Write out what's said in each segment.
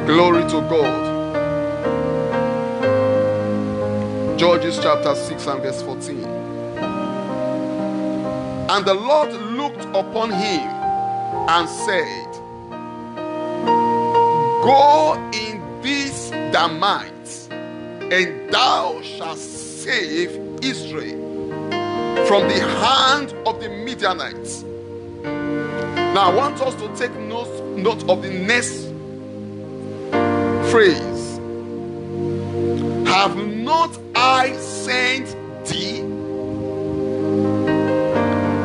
Glory to God. Judges chapter 6 and verse 14. And the Lord looked upon him and said, Go in this thy might, and thou shalt save Israel from the hand of the Midianites. Now I want us to take note of the next phrase. Have not I sent thee?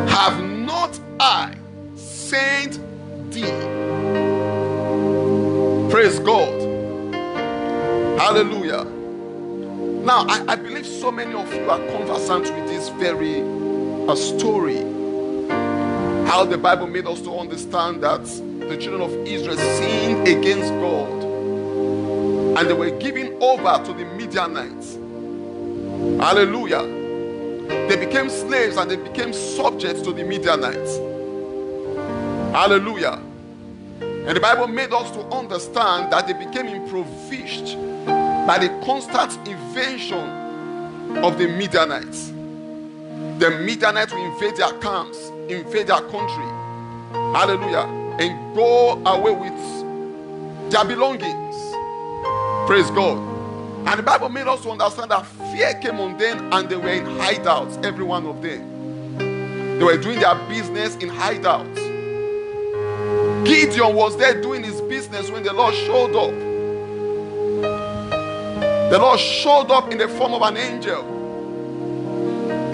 Have not I sent thee? Praise God. Hallelujah. Now I believe so many of you are conversant with this very story. How the Bible made us to understand that the children of Israel sinned against God, and they were given over to the Midianites. Hallelujah. They became slaves and they became subject to the Midianites. Hallelujah. And the Bible made us to understand that they became impoverished by the constant invasion of the Midianites. The Midianites will invade their camps, invade their country. Hallelujah. And go away with their belongings. Praise God. And the Bible made us to understand that fear came on them and they were in hideouts, every one of them. They were doing their business in hideouts. Gideon was there doing his business when the Lord showed up. The Lord showed up in the form of an angel.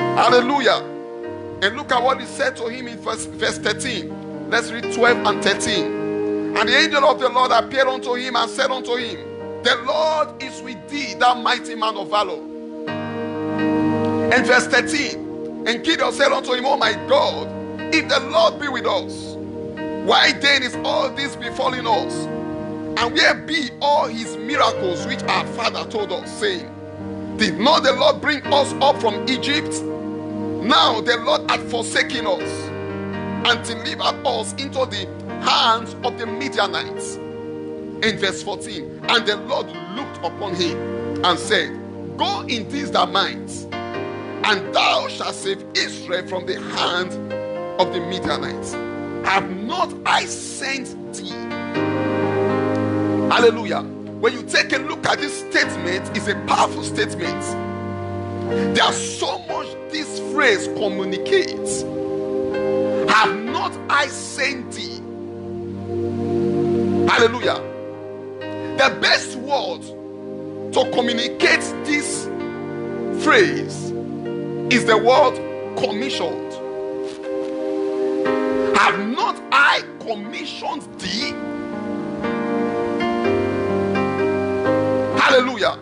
Hallelujah. And look at what he said to him in verse 13. Let's read 12 and 13. And the angel of the Lord appeared unto him and said unto him, The Lord is with thee, thou mighty man of valor. And verse 13. And Gideon said unto him, Oh my God, if the Lord be with us, why then is all this befalling us? And where be all his miracles which our father told us, saying, Did not the Lord bring us up from Egypt? Now the Lord hath forsaken us and delivered us into the hands of the Midianites. In verse 14, and the Lord looked upon him and said, Go in this thy might, and thou shalt save Israel from the hand of the Midianites. Have not I sent thee? Hallelujah. When you take a look at this statement, it's a powerful statement. There's so much this phrase communicates. Have not I sent thee? Hallelujah. The best word to communicate this phrase is the word commissioned. Have not I commissioned thee? Hallelujah.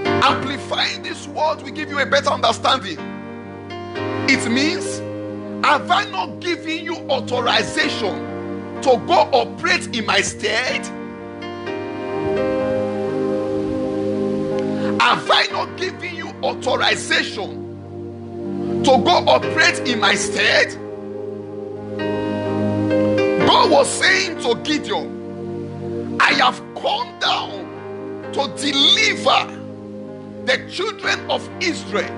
Amplifying this word will give you a better understanding. It means, have I not given you authorization to go operate in my stead? Have I not given you authorization to go operate in my stead? God was saying to Gideon, I have come down to deliver the children of Israel,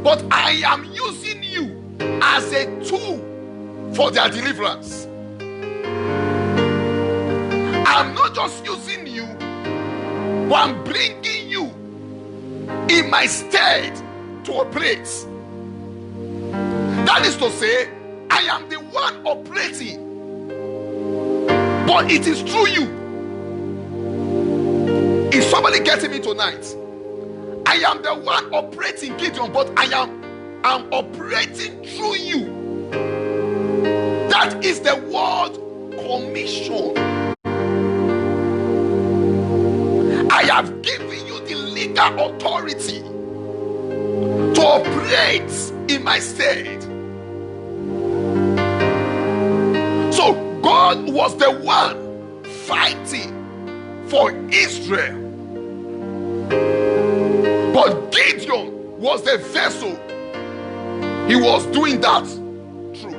but I am using you as a tool for their deliverance. I'm not just using you, but I'm bringing you in my stead to operate. That is to say, I am the one operating, but it is through you. Is somebody getting me tonight? I am the one operating, Gideon, but I'm operating through you. That is the word commission. I have given you the legal authority to operate in my stead. So God was the one fighting for Israel, but Gideon was the vessel. He was doing that through.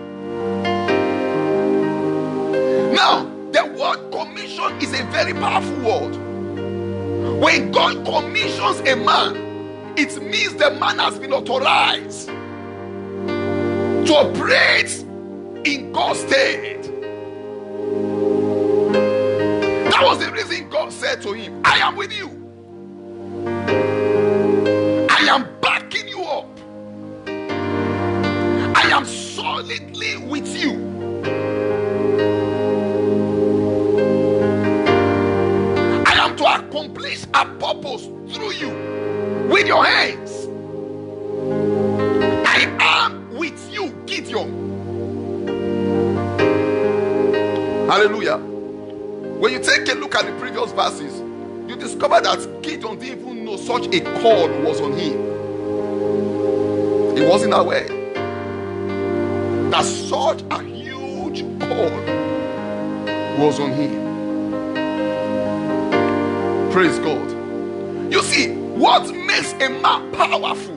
Now, the word commission is a very powerful word. When God commissions a man, it means the man has been authorized to operate in God's state. That was the reason God said to him, I am with you. I am backing you up. I am solidly with you. I am to accomplish a purpose through you with your hands. I am with you, Gideon. Hallelujah. When you take a look at the previous verses, you discover that Gideon didn't even know such a call was on him. He wasn't aware that such a huge call was on him. Praise God. You see, what makes a man powerful,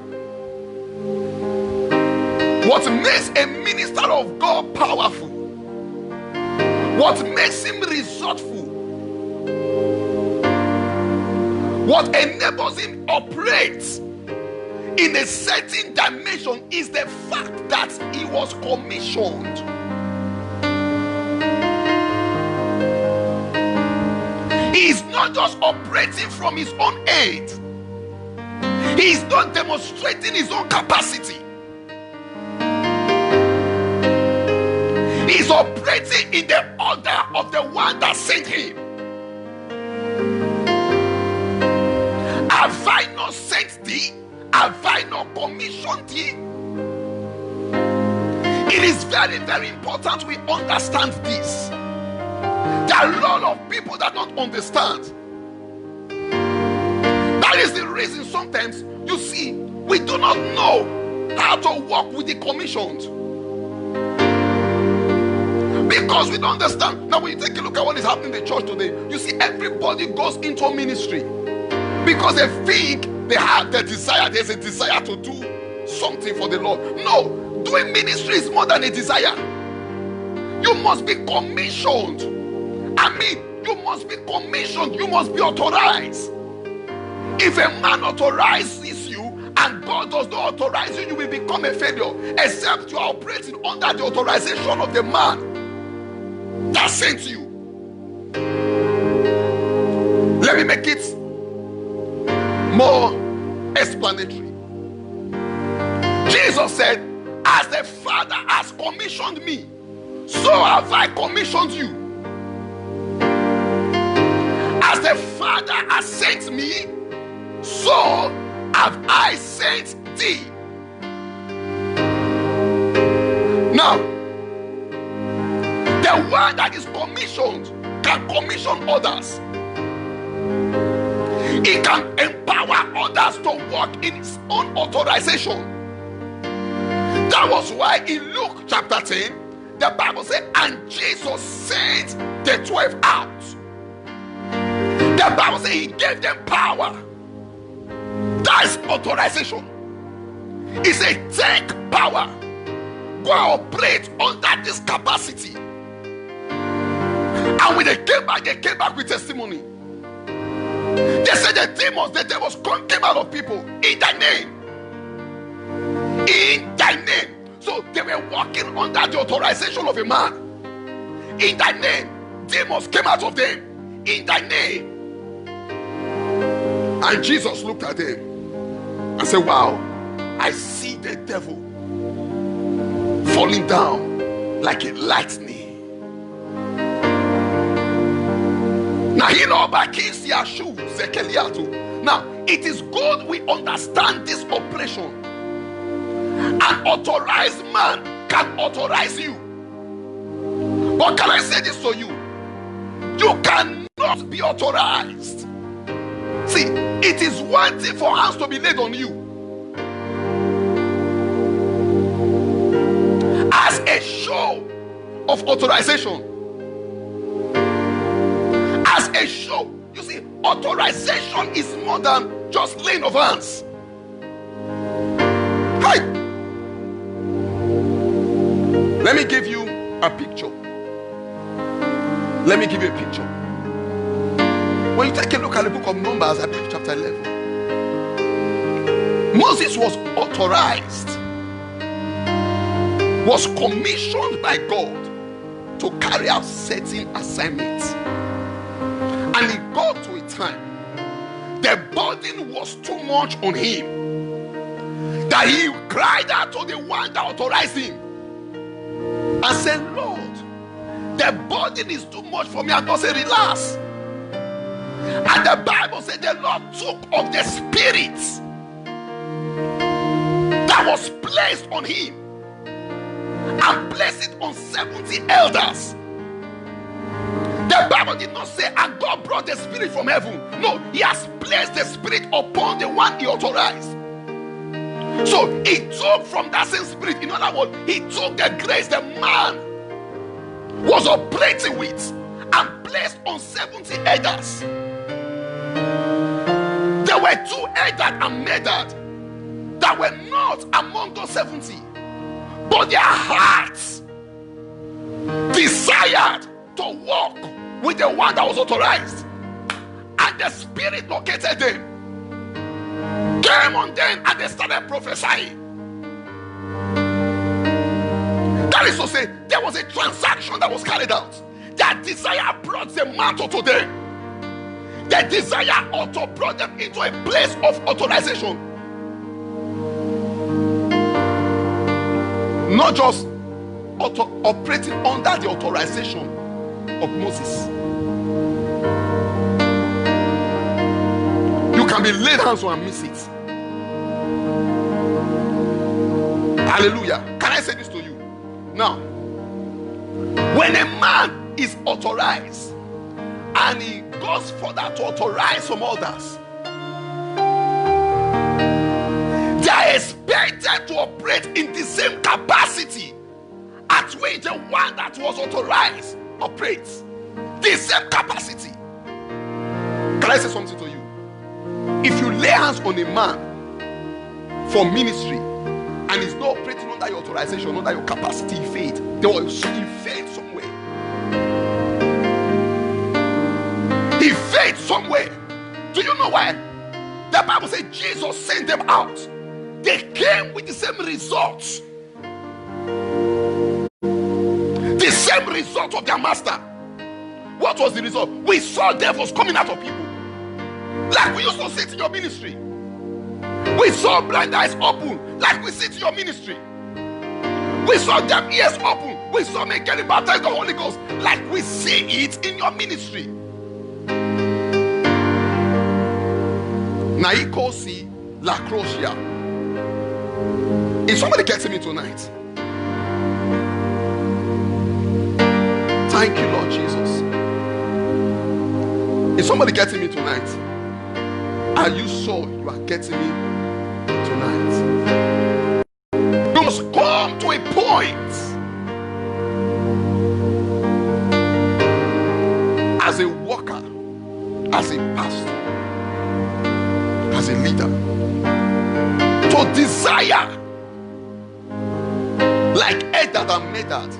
what makes a minister of God powerful, what makes him resourceful, what enables him operate in a certain dimension is the fact that he was commissioned. He is not just operating from his own aid. He is not demonstrating his own capacity. He is operating in the order of the one that sent him. Have I not sent thee? Have I not commissioned thee? It is very, very important we understand this. There are a lot of people that don't understand. That is the reason sometimes you see we do not know how to work with the commissioned. Because we don't understand. Now when you take a look at what is happening in the church today, you see everybody goes into ministry because they think they have the desire. There's a desire to do something for the Lord. No, doing ministry is more than a desire. You must be commissioned. I mean, you must be commissioned. You must be authorized. If a man authorizes you and God does not authorize you, you will become a failure, except you are operating under the authorization of the man that sent you. Let me make it more explanatory. Jesus said, as the Father has commissioned me, so have I commissioned you. As the Father has sent me, so have I sent thee. Now, the one that is commissioned can commission others. He can empower others to walk in his own authorization. That was why in Luke chapter 10, the Bible said, and Jesus sent the 12 out. The Bible says he gave them power. That's authorization. He said, take power. Go and operate under this capacity. And when they came back with testimony. They said the demons came out of people in thy name. In thy name. So they were walking under the authorization of a man. In thy name. Demons came out of them. In thy name. And Jesus looked at them and said, wow, I see the devil falling down like a lightning. Now, now, it is good we understand this operation. An authorized man can authorize you. But can I say this to you? You cannot be authorized. See, it is one thing for hands to be laid on you as a show of authorization. As a show, you see, authorization is more than just laying of hands. Hi. Let me give you a picture. Let me give you a picture. When you take a look at the book of Numbers, I believe chapter 11, Moses was authorized, was commissioned by God to carry out certain assignments. And it got to a time, the burden was too much on him, that he cried out to the one that authorized him and said, Lord, the burden is too much for me. And God said, relax. And the Bible said the Lord took of the spirit that was placed on him and placed it on 70 elders. The Bible did not say, and God brought the spirit from heaven. No, he has placed the spirit upon the one he authorized. So he took from that same spirit. In other words, he took the grace the man was operating with and placed on 70 elders. There were 2 elders and Medad that were not among those 70, but their hearts desired to walk with the one that was authorized, and the spirit located them, came on them, and they started prophesying. That is to say, there was a transaction that was carried out. That desire brought the mantle to them. The desire also brought them into a place of authorization. Not just operating under the authorization of Moses. You can be laid hands on and miss it. Hallelujah. Can I say this to you? Now, when a man is authorized and he goes further to authorize some others, they are expected to operate in the same capacity at which the one that was authorized operates. The same capacity. Can I say something to you? If you lay hands on a man for ministry and he's not operating under your authorization, under your capacity, he failed. He failed somewhere. He failed somewhere. Do you know why? The Bible says Jesus sent them out. They came with the same results. The same result of their master. What was the result? We saw devils coming out of people. Like we used to see it in your ministry. We saw blind eyes open, like we see it in your ministry. We saw deaf ears open. We saw men getting baptized with the Holy Ghost, like we see it in your ministry. Naikosi La Crocia. Is somebody getting me tonight? Thank you, Lord Jesus. Is somebody getting me tonight? Are you sure you are getting me tonight? You must come to a point as a worker, as a pastor, as a leader, to desire, like Eldad and Medad,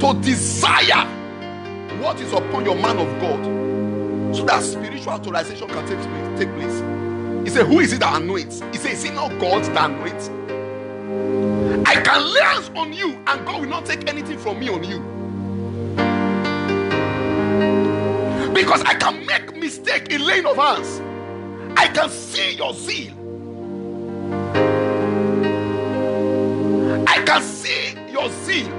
to desire what is upon your man of God, so that spiritual authorization can take place. He said, who is it that anoints? He said, is it not God that anoints? I can lay hands on you and God will not take anything from me on you. Because I can make mistake in laying of hands. I can see your zeal. I can see your zeal.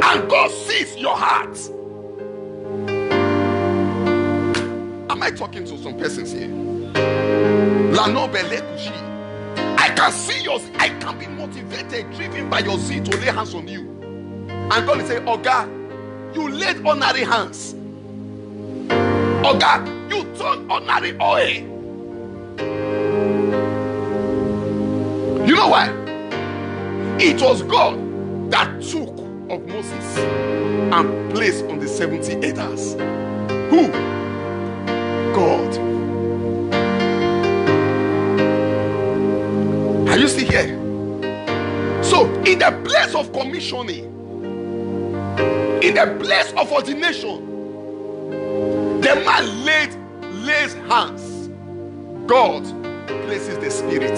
And God sees your heart. Am I talking to some persons here? I can see yours. I can be motivated, driven by your zeal to lay hands on you. And God will say, Oga, you laid ordinary hands. Oga, you turned ordinary oil. You know why? It was God that took of Moses and placed on the 70 elders. Who? God. Are you still here? So, in the place of commissioning, In a place of ordination, the man lays hands. God places the Spirit.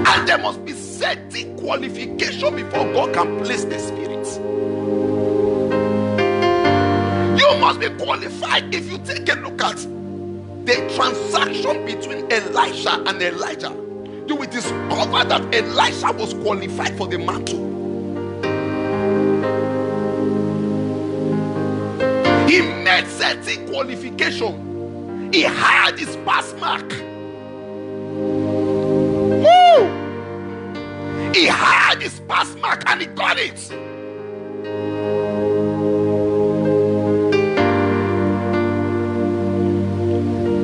And there must be certain qualification before God can place the Spirit. You must be qualified. If you take a look at the transaction between Elisha and Elijah, you will discover that Elisha was qualified for the mantle. He made certain qualification. He had his pass mark. Woo! He had his pass mark and he got it.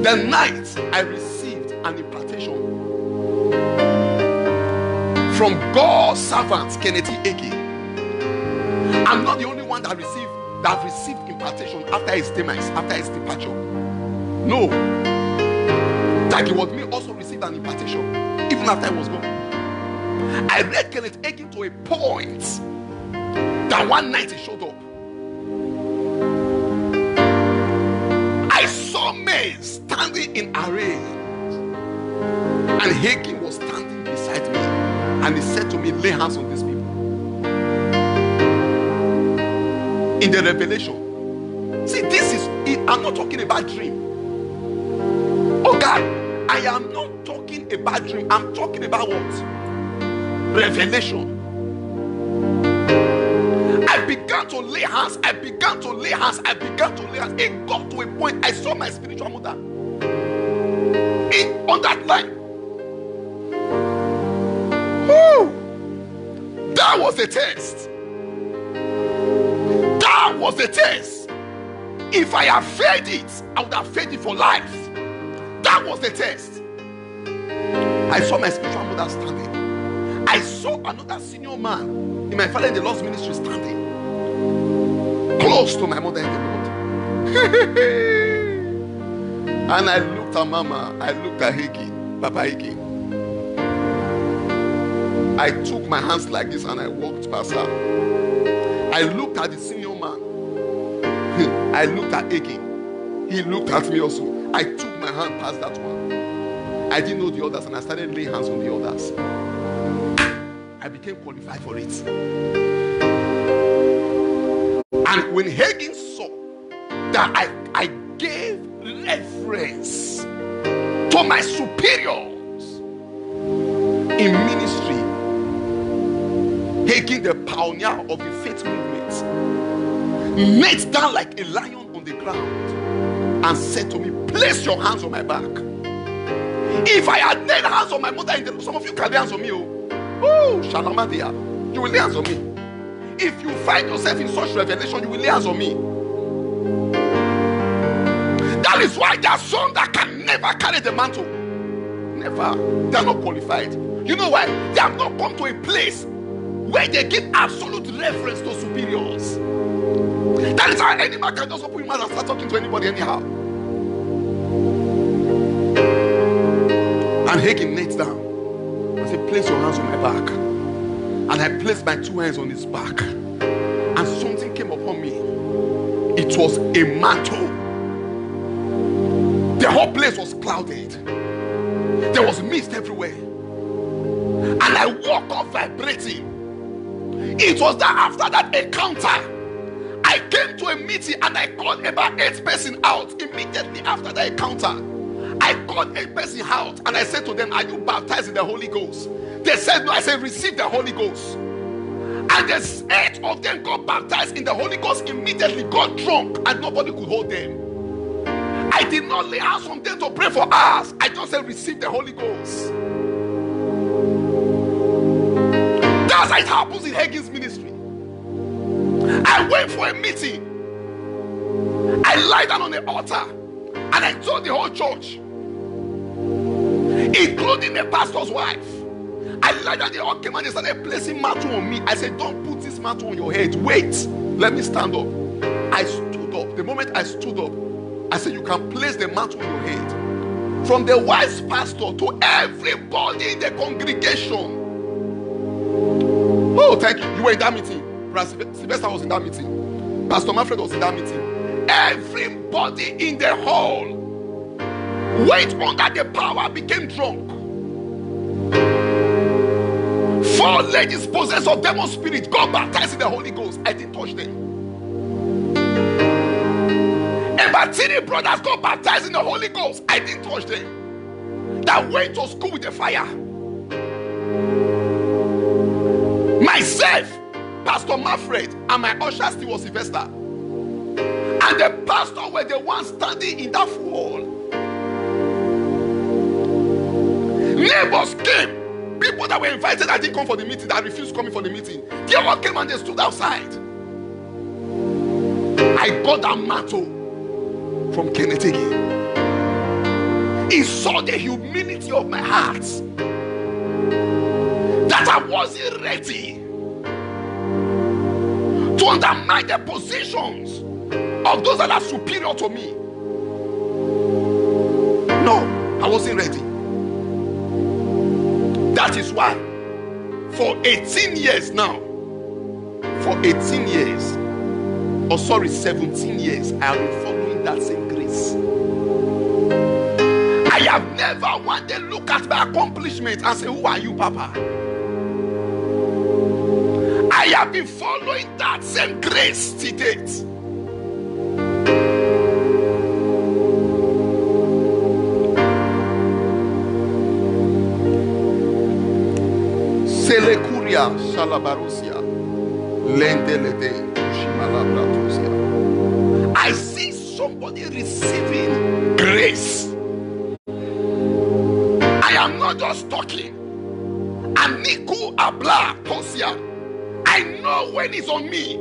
The night I received an impartation from God's servant Kenneth Hagin. I'm not the only one that received impartation after his demise, after his departure. No, Taki was me also received an impartation even after I was gone. I read Kenneth Hagin to a point that one night he showed up. I saw men standing in array, and Hagin was standing beside me, and he said to me, lay hands on these people. In the revelation. See, I'm not talking about dream. Oh God, I am not talking about dream. I'm talking about what? Revelation. I began to lay hands. It got to a point I saw my spiritual mother on that line. Woo! That was the test. That was the test. If I had failed it, I would have failed it for life. That was the test. I saw my spiritual mother standing. I saw another senior man in my Father in the Lord's ministry standing close to my mother in the Lord. And I looked at Mama, I looked at Hagin, Papa Hagin. I took my hands like this and I walked past her. I looked at the senior man. I looked at Hagin. He looked at me also. I took my hand past that one. I didn't know the others and I started laying hands on the others. I became qualified for it. And when Hagin saw that I gave reference to my superiors in ministry, Hagin, the pioneer of the faith movement, knelt down like a lion on the ground and said to me, place your hands on my back. If I had laid hands on my mother, some of you can lay hands on me. Oh, Shalamadia, you will lay hands on me. If you find yourself in such revelation, you will lay hands on me. That is why there are some that can never carry the mantle. Never. They are not qualified. You know why? They have not come to a place where they give absolute reference to superiors. That is how any man can just open his mouth and start talking to anybody anyhow. And Hagin knelt down. I said, place your hands on my back. And I placed my two hands on his back. And something came upon me. It was a mantle. The whole place was clouded. There was mist everywhere. And I woke up vibrating. It was that after that encounter, I came to a meeting and I called about 8 persons out. Immediately after the encounter, I called 8 persons out and I said to them, are you baptized in the Holy Ghost? They said no. I said, receive the Holy Ghost. And the 8 of them got baptized in the Holy Ghost, immediately got drunk and nobody could hold them. I did not lay hands on them to pray for us. I just said, receive the Holy Ghost. That's how it happens in Hagin's ministry. I went for a meeting. I lied down on the altar and I told the whole church, including the pastor's wife. I lied down, they all came and they started placing mantle on me. I said, don't put this mantle on your head. Wait, let me stand up. I stood up. The moment I stood up, I said, you can place the mantle on your head. From the wise pastor to everybody in the congregation. Oh, thank you. You were in that meeting. Sylvester was in that meeting. Pastor Manfred was in that meeting. Everybody in the hall, went under the power, became drunk. 4 ladies possessed of demon spirit got baptized in the Holy Ghost. I didn't touch them. About 3 brothers got baptized in the Holy Ghost. I didn't touch them. That went to school with the fire. Myself, Pastor Manfred, and my usher still was Sylvester. And the pastor were the ones standing in that hall. Neighbors came. People that were invited that didn't come for the meeting, that refused coming for the meeting, they all came and they stood outside. I got that mantle from Kenneth Hagin. He saw the humility of my heart, that I wasn't ready to undermine the positions of those that are superior to me. No, I wasn't ready. That is why for 18 years now, for 18 years, 17 years, I have been following that same grace. I have never one day looked at my accomplishment and say, who are you, Papa? I have been following that same grace to date. Selekuria Shalabarusia Lendelede Shimalabratusia. I see somebody receiving grace. I am not just talking. Aniku Abla Tosia. I know when it's on me.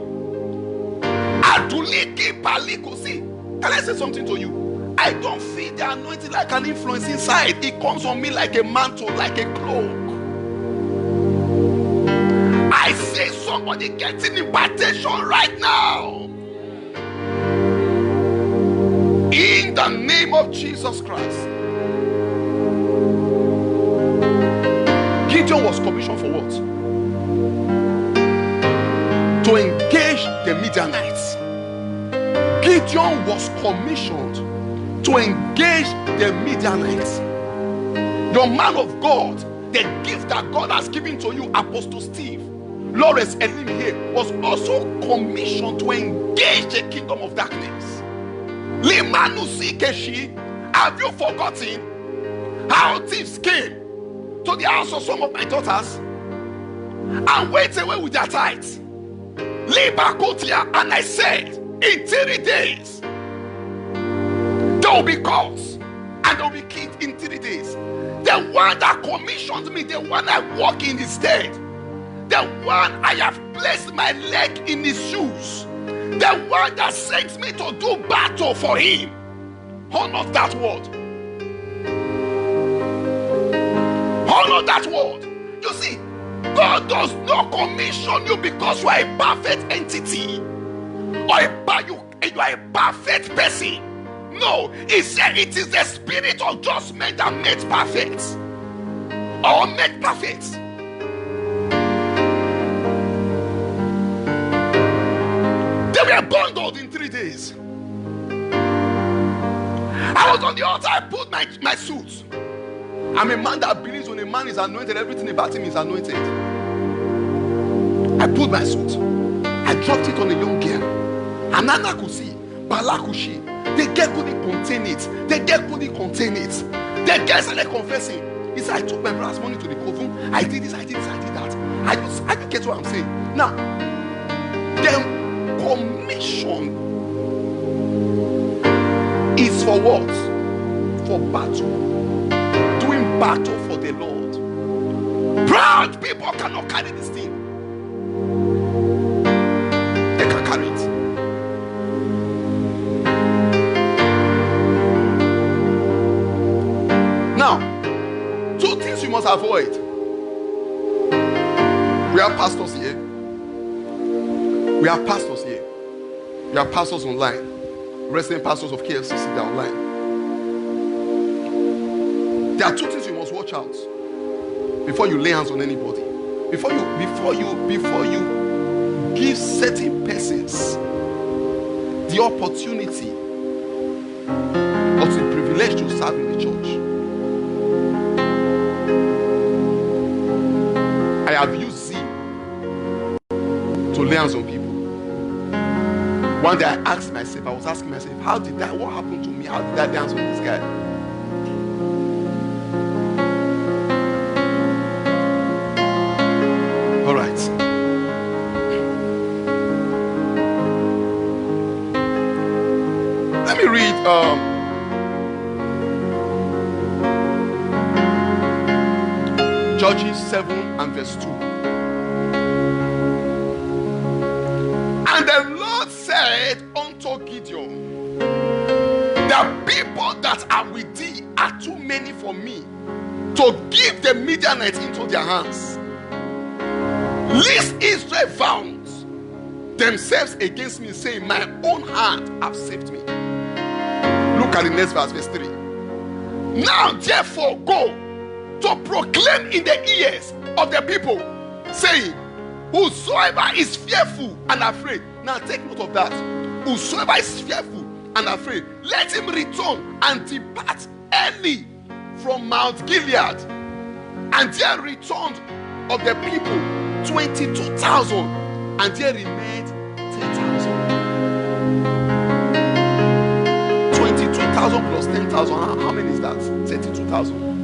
Aduliki Paliko. See, can I say something to you? I don't feel the anointing like an influence inside. It comes on me like a mantle, like a cloak. I see somebody getting impartation right now. In the name of Jesus Christ. Gideon was commissioned for what? To engage the Midianites. Gideon was commissioned to engage the Midianites. The man of God, the gift that God has given to you, Apostle Steve, Lawrence Elim here, was also commissioned to engage the kingdom of darkness. Limanusi Keshi, have you forgotten how thieves came to the house of some of my daughters and went away with their tithes? Libakotia, and I said, in 3 days, they will be caught and they will be killed in 3 days. The one that commissioned me, the one I walk in his stead, the one I have placed my leg in his shoes, the one that sends me to do battle for him. Honor that word. Honor that word. You see, God does not commission you because you are a perfect entity or you are a perfect person. No, he said it is the spirit of just men that made perfect or made perfect. They were bundled in 3 days. I was on the altar, I put my suit. I'm a man that believes when a man is anointed, everything about him is anointed. I put my suit. I dropped it on a young girl. Anana could see. Balakushi. The girl couldn't contain it. The girl couldn't contain it. The girl started confessing. He said, I took my brother's money to the coven. I did this, I did this, I did that. I don't get what I'm saying. Now, the commission is for what? For battle. Doing battle for the Lord. Proud people cannot carry this thing. They can carry it. Now, 2 things you must avoid. We have pastors here. We have pastors here. We have pastors online. Resident pastors of KFCC, they're online. There are 2 things you must watch out before you lay hands on anybody. before you give certain persons the opportunity or the privilege to serve in the church. I have used zeal to lay hands on people. One day I was asking myself, what happened to me? How did I dance with this guy? All right. Let me read Judges 7 and verse 2. And the Lord said unto Gideon, the people that are with thee are too many for me to give the Midianites into their hands. Lest Israel found themselves against me, saying, my own hand have saved me. Look at the next verse 3. Now therefore go to proclaim in the ears of the people, saying, whosoever is fearful and afraid. Now take note of that. Whosoever is fearful and afraid, let him return and depart early from Mount Gilead. And there returned of the people 22,000, and there remained 10,000. 22,000 plus 10,000. How many is that? 32,000.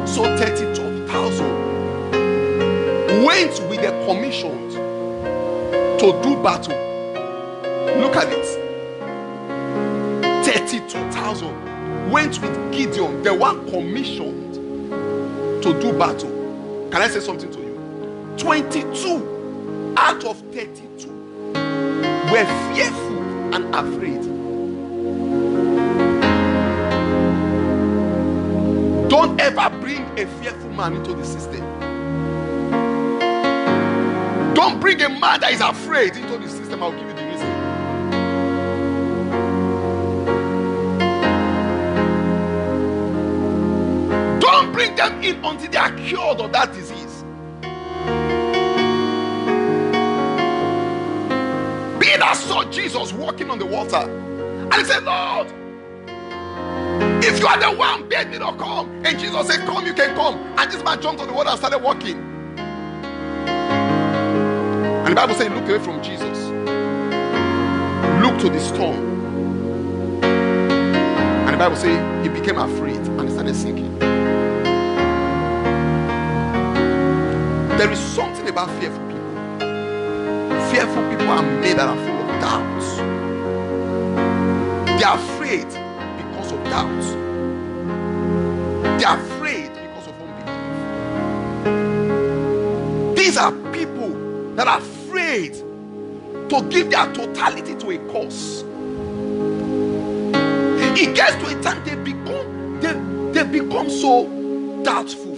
So 32,000 went with the commission to do battle. Look at it. 32,000 went with Gideon, the one commissioned to do battle. Can I say something to you? 22 out of 32 were fearful and afraid. Don't ever bring a fearful man into the system. Don't bring a man that is afraid into the system. I'll give you the reason. Don't bring them in until they are cured of that disease. Peter saw Jesus walking on the water, and he said, Lord, if you are the one, beg me to come. And Jesus said, come, you can come. And this man jumped on the water and started walking. And the Bible says, look away from Jesus. Look to the storm. And the Bible says, he became afraid and he started sinking. There is something about fearful people. Fearful people are made that are full of doubts. They are afraid because of doubts. They are afraid because of unbelief. These are people that are afraid to give their totality to a cause. It gets to a time they become so doubtful,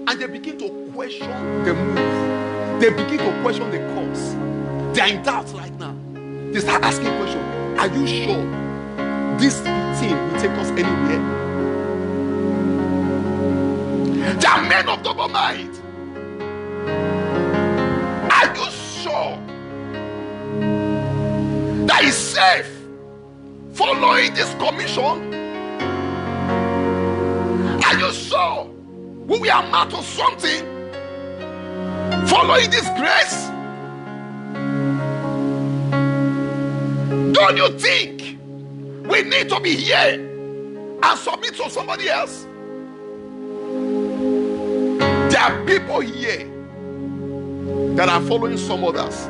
and they begin to question the move. They begin to question the cause. They are in doubt right now. They start asking questions. Are you sure this thing will take us anywhere? They are men of double mind. Are you sure that is safe following this commission? Are you sure we will amount to something following this grace? Don't you think we need to be here and submit to somebody else? There are people here that are following some others.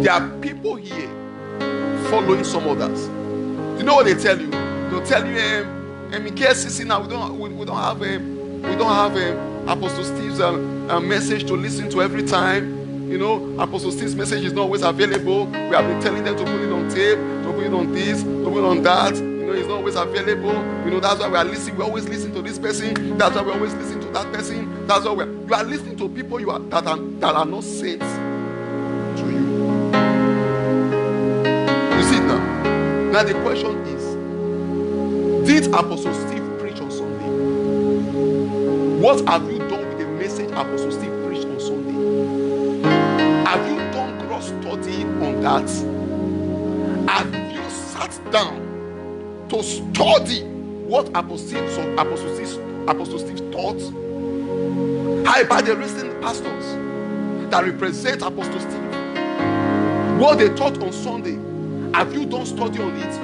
There are people here following some others. You know what they tell you? They'll tell you, in KCC now we don't have Apostle Steve's message to listen to every time. You know, Apostle Steve's message is not always available. We have been telling them to put it on tape, to put it on this, to put it on that. You know, it's not always available. You know, that's why we are listening. We always listen to this person. That's why we always listen to that person. That's why you are listening to people that are not saints to you. You see it now. Now the question is, did Apostle Steve What have you done with the message Apostle Steve preached on Sunday? Have you done cross study on that? Have you sat down to study what Apostle Steve taught? How about the recent pastors that represent Apostle Steve? What they taught on Sunday, have you done study on it?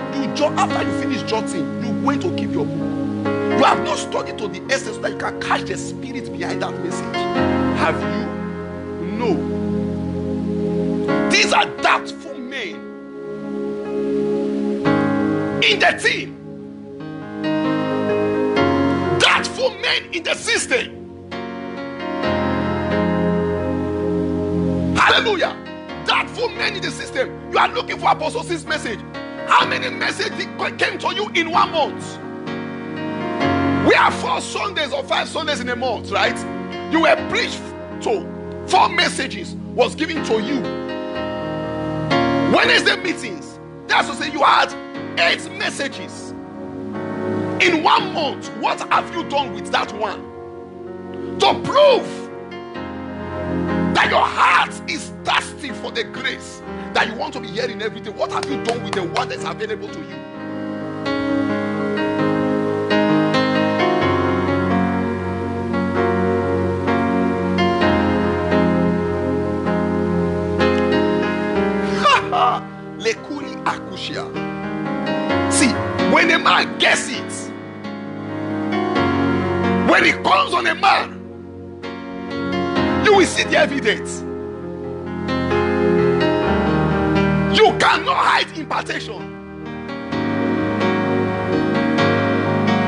After you finish jotting, you went to keep your book. You have not studied to the essence so that you can catch the spirit behind that message. Have you? No. These are doubtful men in the team. Doubtful men in the system. Hallelujah. Doubtful men in the system. You are looking for Apostle Steve's message. How many messages came to you in 1 month? We have 4 Sundays or 5 Sundays in a month, right? You were preached to. 4 messages was given to you. Wednesday meetings, that's to say you had 8 messages. In 1 month, what have you done with that one? To prove that your heart is thirsty for the grace that you want to be hearing every day. What have you done with the one that's available to you? Lekuri Akushia. See, when a man gets it, when it comes on a man, you will see the evidence. You cannot hide impartation.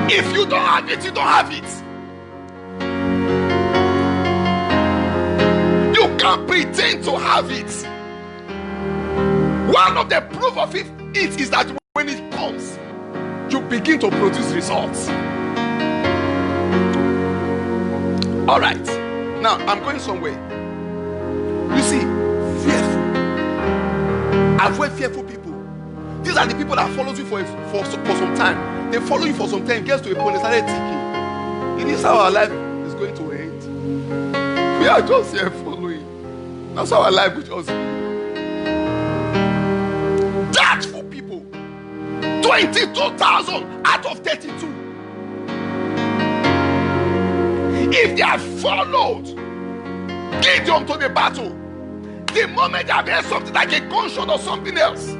If you don't have it, you don't have it. You can't pretend to have it. One of the proof of it is that when it comes, you begin to produce results. All right. Now, I'm going somewhere. You see, fearful. Avoid fearful people. These are the people that follow you for some time. They follow you for some time. Gets to a point, they started thinking, it is how our life is going to end. We are just here following. That's how our life will just be. Doubtful people. 22,000 out of 32. If they have followed Gideon to the battle, the moment they have heard something like a gunshot or something else,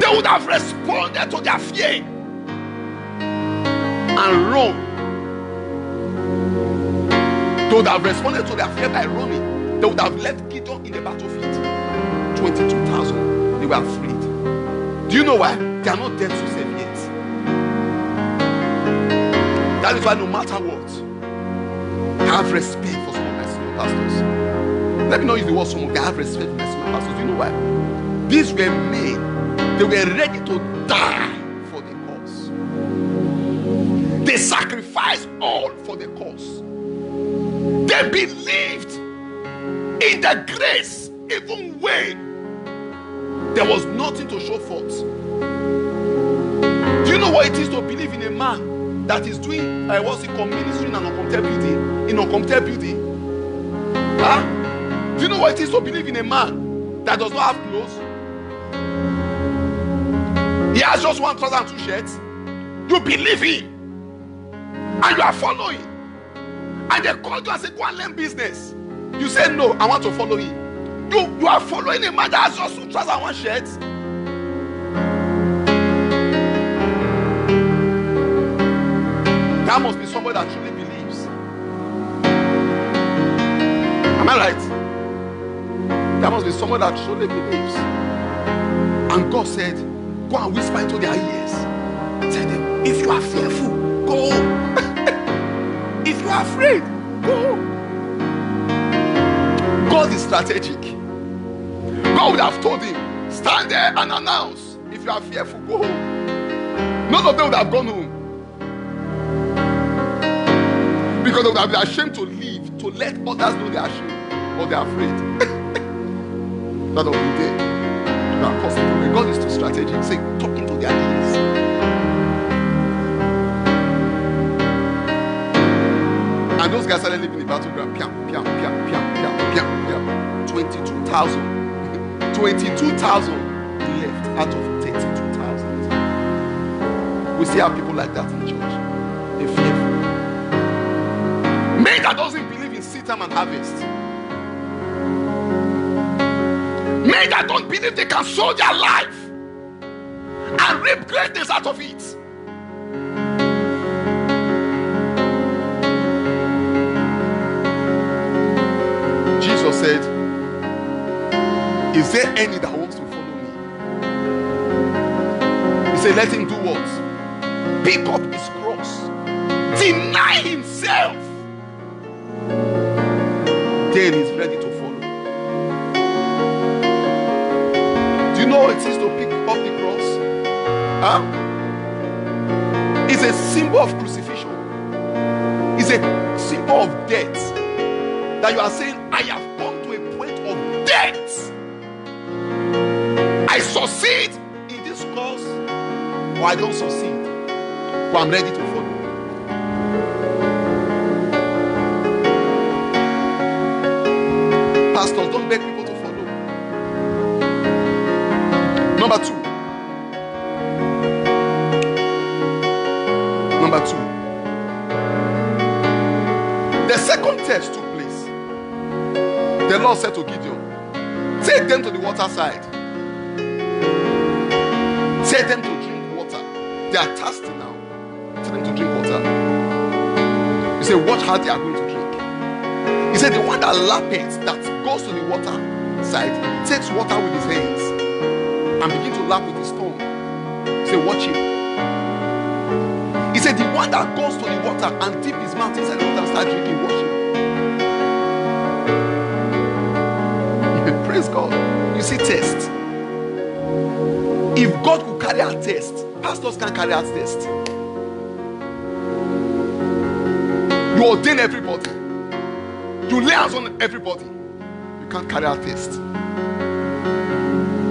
they would have responded to their fear and run. They would have responded to their fear by running. They would have left Gideon in the battlefield. 22,000. They were afraid. Do you know why? They are not dead to save yet. That is why no matter what, have respect for some of my senior pastors. Let me not use the word some of them. Have respect for my senior pastors. Do you know why? These were men. They were ready to die for the cause. They sacrificed all for the cause. They believed in the grace even when there was nothing to show forth. Do you know what it is to believe in a man that is doing what's it called, ministry in an uncomfortable building? In uncomfortable building? Huh? Do you know what it is to believe in a man that does not have clothes? He has just 1 trouser and 2 shirts. You believe him and you are following, and they call you and say, go and learn business. You say, no, I want to follow him. You are following a man that has just 2 trousers and 1 shirt. That must be somebody that truly believes. Am I right? That must be someone that truly believes. And God said, go and whisper into their ears. Tell them, if you are fearful, go. If you are afraid, go. God is strategic. God would have told him, stand there and announce. If you are fearful, go home. None of them would have gone home. Because they would have been ashamed to leave, to let others know they are ashamed, or they are afraid. That will be there. You are possible. God is too strategic. Say, talking to their ears. And those guys started living in the battleground. Piam, piam, piam, piam, piam, piam, piam. 22,000. 22,000 left out of 32,000. We see how people like that in church. They're fearful. Men that doesn't believe in seed time and harvest. Men that don't believe they can sow their life and reap greatness out of it. Jesus said, is there any that wants to follow me? He said, let him do what? Pick up his cross, deny himself, then he's ready to follow. Do you know what it is to pick up the cross? Huh? It's a symbol of crucifixion. It's a symbol of death. That you are saying, I have come to a point of death. I succeed in this cause, or I don't succeed, but I'm ready to follow. Pastors, don't beg people to follow. Number two. The second test took place. The Lord said to Gideon, take them to the water side. Take them to drink water. They are thirsty now. Take them to drink water. He said, watch how they are going to drink. He said, the one that lappets, that goes to the water side, takes water with his hands and begins to lap with his tongue. He said, watch him. He said, the one that goes to the water and dip his mouth inside the water and start drinking, watch him. Praise God. You see, test. If God could carry out test, pastors can't carry out test. You ordain everybody. You lay hands on everybody. You can't carry out test.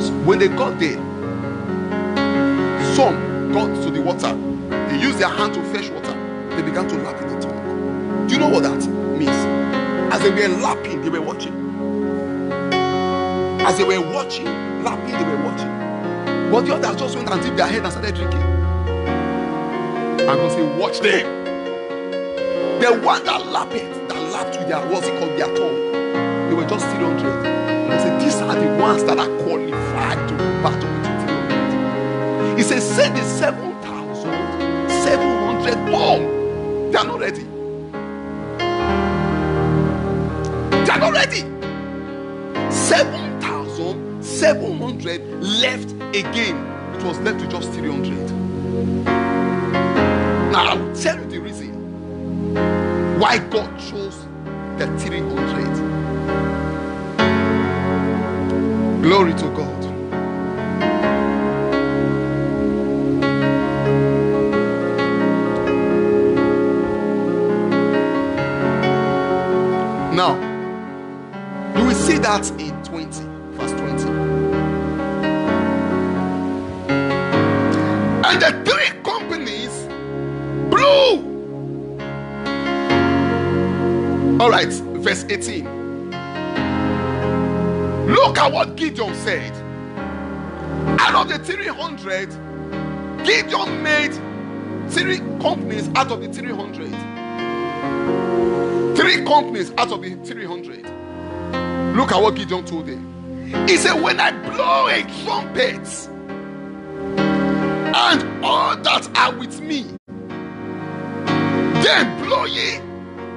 So when they got there, some got to the water. They used their hand to fetch water. They began to lap in the tongue. Do you know what that means? As they were lapping, they were watching. As they were watching, lapping, they were watching. But the others just went and dipped their head and started drinking. I'm going to say, watch them. The one that lapped with their, what's it called, their tongue, they were just 300. And I said, these are the ones that are qualified to battle with 300. He says, send the 7,700 home. They are not ready. They are not ready. 7,700 left again. It was left to just 300. Now I will tell you the reason why God chose the 300. Glory to God. Now, you will see that in 20, verse 20. And the three companies blew. All right, verse 18. Look at what Gideon said. Out of the 300, Gideon made 3 companies out of the 300. 3 companies out of the 300. Look at what Gideon told them. He said, when I blow a trumpet, and all that are with me, then blow ye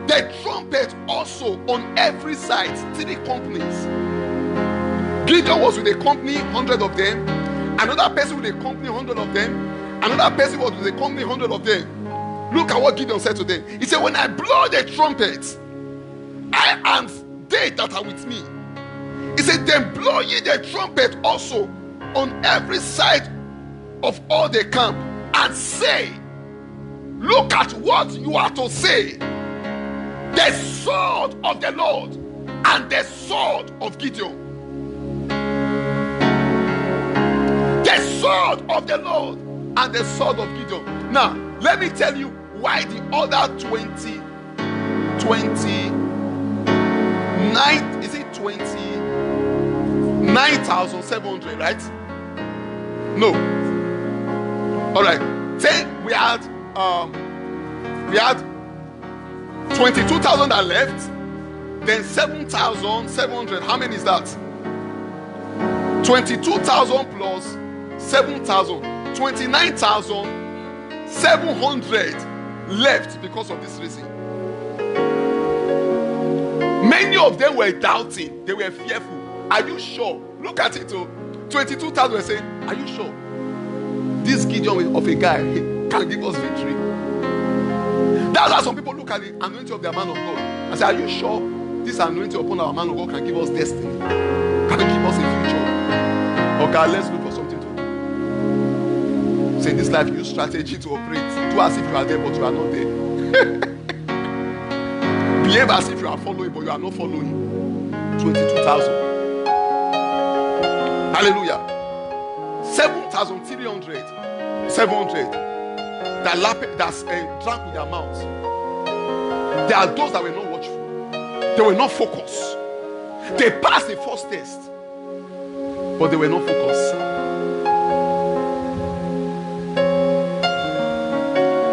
the trumpet also on every side. 3 companies. Gideon was with a company, 100 of them. Another person with a company, 100 of them. Another person was with a company, 100 of them. Look at what Gideon said to them. He said, when I blow the trumpet, I and they that are with me. He said, then blow ye the trumpet also on every side of all the camp, and say, look at what you are to say. The sword of the Lord and the sword of Gideon. The sword of the Lord and the sword of Gideon. Now, let me tell you why the other 22 29, is it 29,700, right? No. All right. Say we had 22,000 that left, then 7,700. How many is that? 22,000 plus 7,000, 29,700 left because of this reason. Many of them were doubting, they were fearful. Are you sure? Look at it. 22,000 were saying, are you sure this Gideon of a guy can give us victory? That's how some people look at the anointing of their man of God and say, are you sure this anointing upon our man of God can give us destiny, can give us a future? Okay, let's look for something to do. Say, in this life, use strategy to operate. Do as if you are there, but you are not there. Behave as if you are following, but you are not following. 22,000. Hallelujah. 7,300. 700. That drank with their mouths. There are those that were not watchful. They were not focused. They passed the first test, but they were not focused.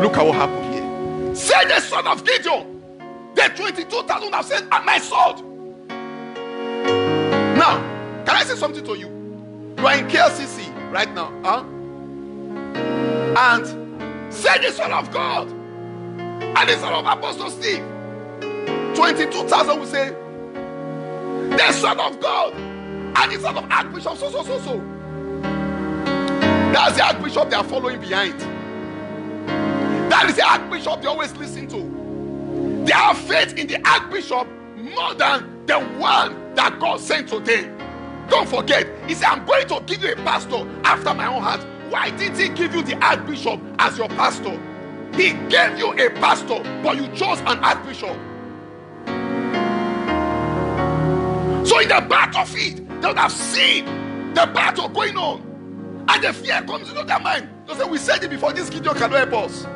Look at what happened here. Say the son of Gideon. The 22,000 have said, and my sword. Now, can I say something to you? You are in KLCC right now. And say the son of God and the son of Apostle Steve. 22,000 will say, the son of God and the son of Archbishop so. That's the Archbishop they are following behind. That is the Archbishop they always listen to. They have faith in the Archbishop more than the one that God sent to them. Don't forget, he said, I'm going to give you a pastor after my own heart. Why didn't he give you the Archbishop as your pastor? He gave you a pastor, but you chose an Archbishop. So in the battlefield, they would have seen the battle going on, and the fear comes into their mind. They say, we said it before, this Gideon cannot help us.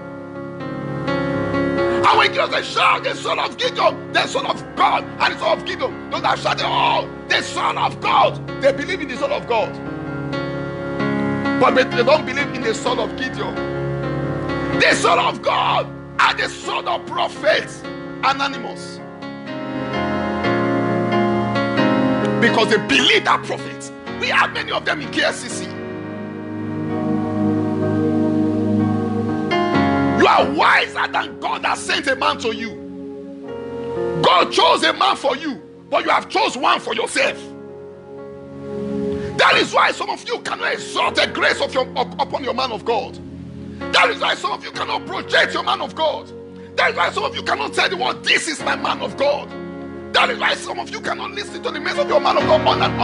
And when Gideon said, shout the son of Gideon, the son of God, and the son of Gideon, those that shouted, oh, the son of God. They believe in the son of God, but they don't believe in the son of Gideon. The son of God and the son of prophets, anonymous. Because they believe that prophets. We have many of them in KSCC. You are wiser than God that sent a man to you. God chose a man for you, but you have chose one for yourself. That is why some of you cannot exalt the grace of upon your man of God. That is why some of you cannot project your man of God. That is why some of you cannot tell the world, this is my man of God. That is why some of you cannot listen to the message of your man of God on and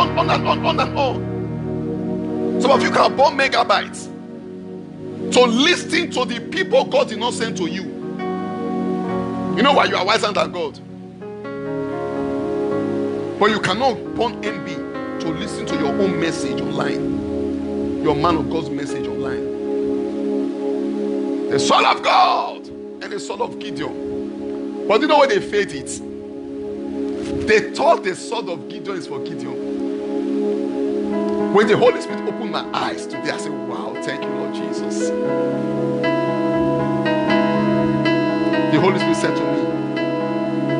on. Some of you can burn megabytes to listen to the people God did not send to you. You know why? You are wiser than God. But you cannot burn MB to listen to your own message online. Your man of God's message online. The son of God and the son of Gideon. But you know where they failed it? They thought the sword of Gideon is for Gideon. When the Holy Spirit opened my eyes today, I said, wow, thank you, Lord Jesus. The Holy Spirit said to me,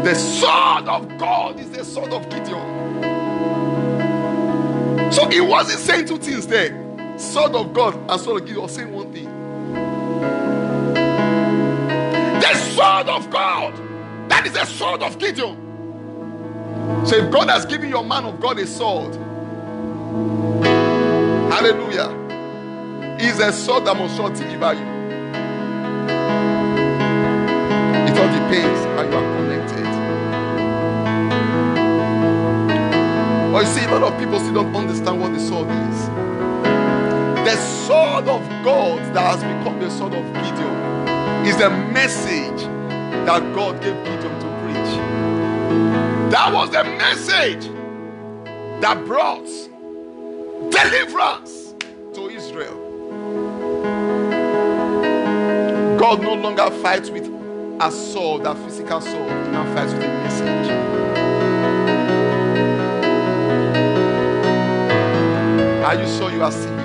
the sword of God is the sword of Gideon. So he wasn't saying two things there. Sword of God and sword of Gideon was saying one thing. The sword of God, that is the sword of Gideon. So if God has given your man of God a sword, hallelujah, is a sword that must not deliver you. It all depends how you are connected. But you see, a lot of people still don't understand what the sword is. The sword of God that has become the sword of Gideon is the message that God gave Gideon to preach. That was the message that brought deliverance to Israel. God no longer fights with as Saul, that physical Saul, now fights with a message. Are you sure you are seeing?